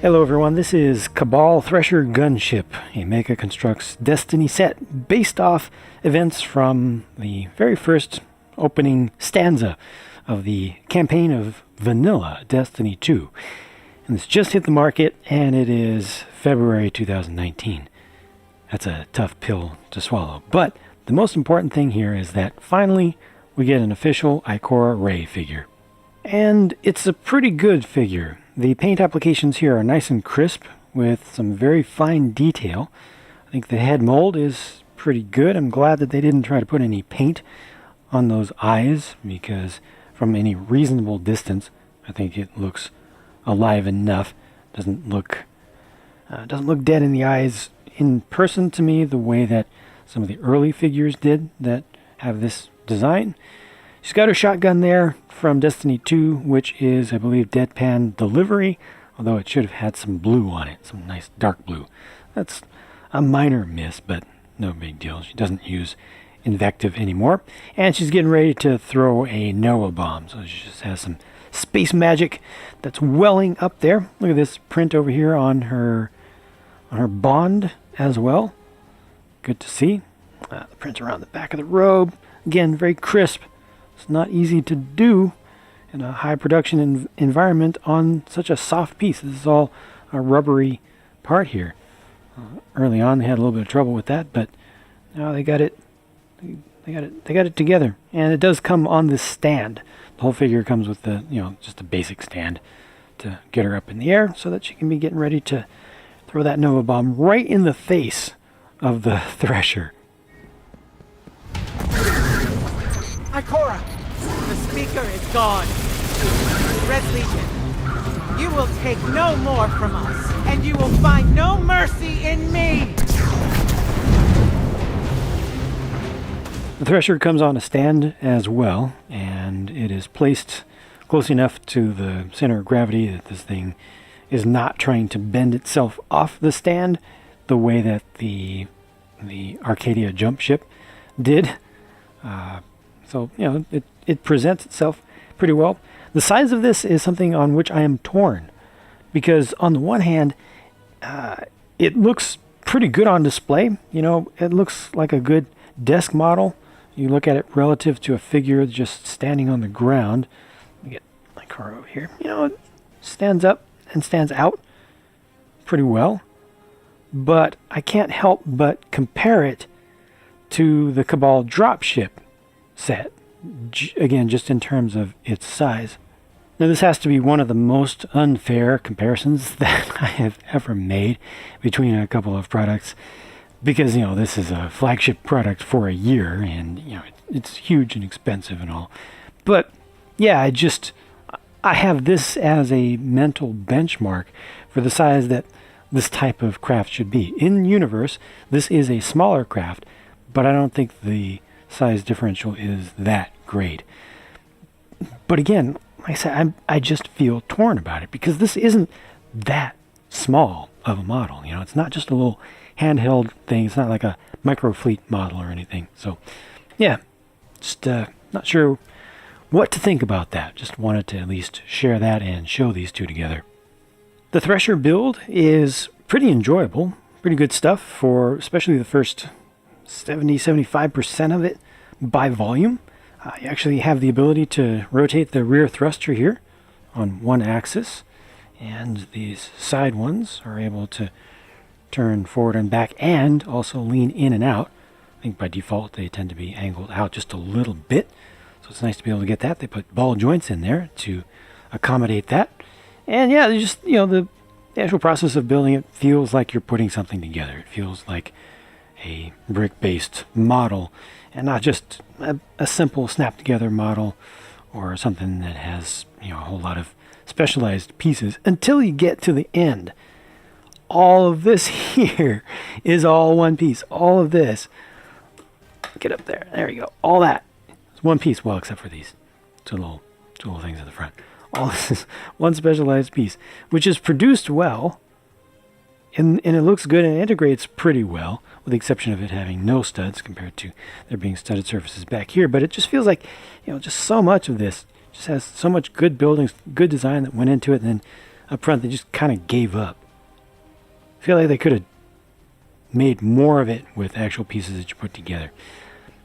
Hello everyone, this is Cabal Thresher Gunship, a Mega Construx Destiny set based off events from the very first opening stanza of the campaign of Vanilla Destiny 2. And it's just hit the market, and it is February 2019. That's a tough pill to swallow. But the most important thing here is that finally we get an official Ikora Rey figure. And it's a pretty good figure. The paint applications here are nice and crisp with some very fine detail. I think the head mold is pretty good. I'm glad that they didn't try to put any paint on those eyes, because from any reasonable distance I think it looks alive enough. Doesn't look dead in the eyes in person to me the way that some of the early figures did that have this design. She's got her shotgun there from Destiny 2, which is, I believe, Deadpan Delivery, although it should have had some blue on it, some nice dark blue. That's a minor miss, but no big deal. She doesn't use invective anymore. And she's getting ready to throw a Noah bomb, so she just has some space magic that's welling up there. Look at this print over here on her bond as well. Good to see. The print around the back of the robe. Again, very crisp. It's not easy to do in a high production environment on such a soft piece. This is all a rubbery part here. Early on they had a little bit of trouble with that, but now they got it together. And it does come on this stand. The whole figure comes with the, just a basic stand to get her up in the air so that she can be getting ready to throw that Nova bomb right in the face of the Thresher. Ikora! The speaker is gone. Red Legion, you will take no more from us, and you will find no mercy in me! The Thresher comes on a stand as well, and it is placed close enough to the center of gravity that this thing is not trying to bend itself off the stand the way that the Arcadia jump ship did. So, it presents itself pretty well. The size of this is something on which I am torn, because on the one hand, it looks pretty good on display. It looks like a good desk model. You look at it relative to a figure just standing on the ground. Let me get my car over here. It stands up and stands out pretty well. But I can't help but compare it to the Cabal dropship set, again, just in terms of its size. Now, this has to be one of the most unfair comparisons that I have ever made between a couple of products, because this is a flagship product for a year, and it's huge and expensive and all. But yeah, I have this as a mental benchmark for the size that this type of craft should be. In universe, this is a smaller craft, but I don't think the size differential is that great. But again, like I said, I just feel torn about it, because this isn't that small of a model. It's not just a little handheld thing. It's not like a micro fleet model or anything. So yeah, just not sure what to think about that. Just wanted to at least share that and show these two together. The Thresher build is pretty enjoyable, pretty good stuff for especially the first 70-75% of it by volume. You actually have the ability to rotate the rear thruster here on one axis, and these side ones are able to turn forward and back and also lean in and out. I think by default they tend to be angled out just a little bit, so it's nice to be able to get that. They put ball joints in there to accommodate that. And yeah, just the actual process of building it feels like you're putting something together. It feels like a brick-based model, and not just a simple snap-together model or something that has a whole lot of specialized pieces until you get to the end. All of this here is all one piece. All of this, get up there. There you go. All that is one piece. Well, except for these two little things at the front. All this is one specialized piece, which is produced well, and it looks good and integrates pretty well, with the exception of it having no studs compared to there being studded surfaces back here. But it just feels like, just so much of this just has so much good buildings, good design that went into it, and then up front, they just kind of gave up. I feel like they could have made more of it with actual pieces that you put together.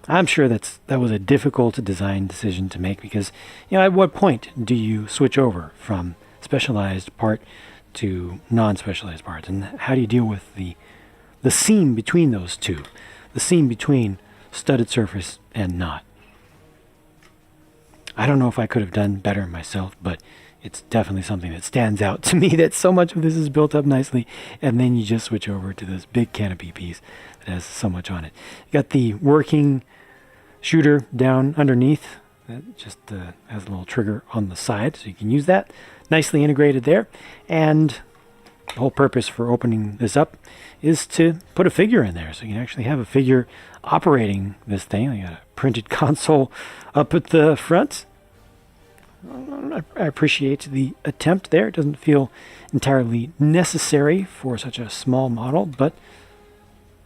I'm sure that was a difficult design decision to make because, at what point do you switch over from specialized part to non-specialized parts? And how do you deal with the seam between those two? The seam between studded surface and not. I don't know if I could have done better myself, but it's definitely something that stands out to me, that so much of this is built up nicely, and then you just switch over to this big canopy piece that has so much on it. You got the working shooter down underneath that just has a little trigger on the side, so you can use that. Nicely integrated there, and the whole purpose for opening this up is to put a figure in there, so you can actually have a figure operating this thing. You got a printed console up at the front. I appreciate the attempt there. It doesn't feel entirely necessary for such a small model, but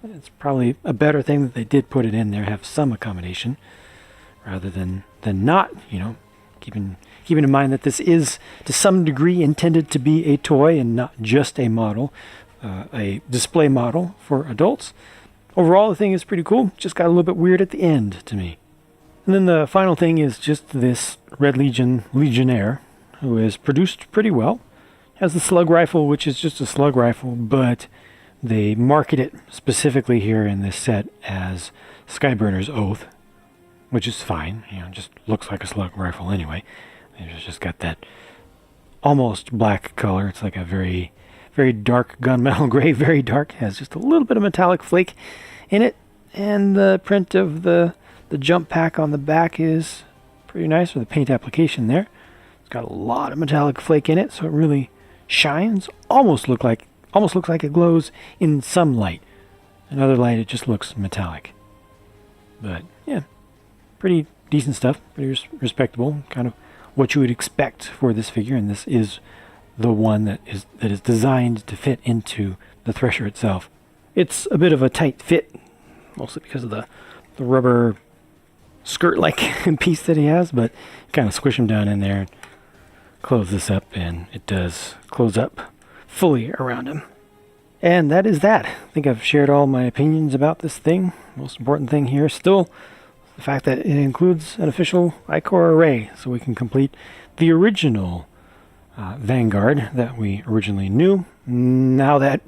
it's probably a better thing that they did put it in there, have some accommodation, rather than not, keeping in mind that this is to some degree intended to be a toy and not just a model, a display model for adults. Overall, the thing is pretty cool. Just got a little bit weird at the end to me. And then the final thing is just this Red Legion Legionnaire, who is produced pretty well. Has the slug rifle, which is just a slug rifle, but they market it specifically here in this set as Skyburner's Oath, which is fine. Just looks like a slug rifle anyway. It's just got that almost black color. It's like a very, very dark gunmetal gray, very dark. It has just a little bit of metallic flake in it, and the print of the jump pack on the back is pretty nice, with the paint application there. It's got a lot of metallic flake in it, so it really shines. Almost looks like it glows in some light. In other light, it just looks metallic. But yeah, pretty decent stuff, pretty respectable, kind of what you would expect for this figure, and this is the one that is designed to fit into the Thresher itself. It's a bit of a tight fit, mostly because of the rubber skirt-like piece that he has, but kind of squish him down in there, close this up, and it does close up fully around him. And that is that. I think I've shared all my opinions about this thing. Most important thing here still the fact that it includes an official I-Core array, so we can complete the original Vanguard that we originally knew. Now that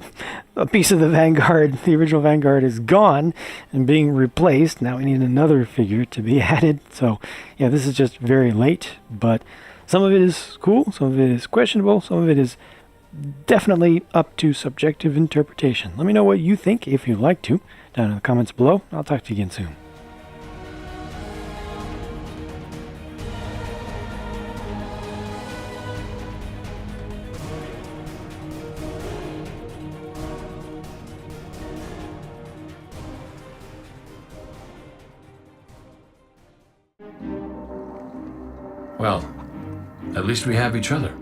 a piece of the Vanguard, the original Vanguard, is gone and being replaced, now we need another figure to be added. So yeah, this is just very late, but some of it is cool, some of it is questionable, some of it is definitely up to subjective interpretation. Let me know what you think, if you'd like to, down in the comments below. I'll talk to you again soon. Well, at least we have each other.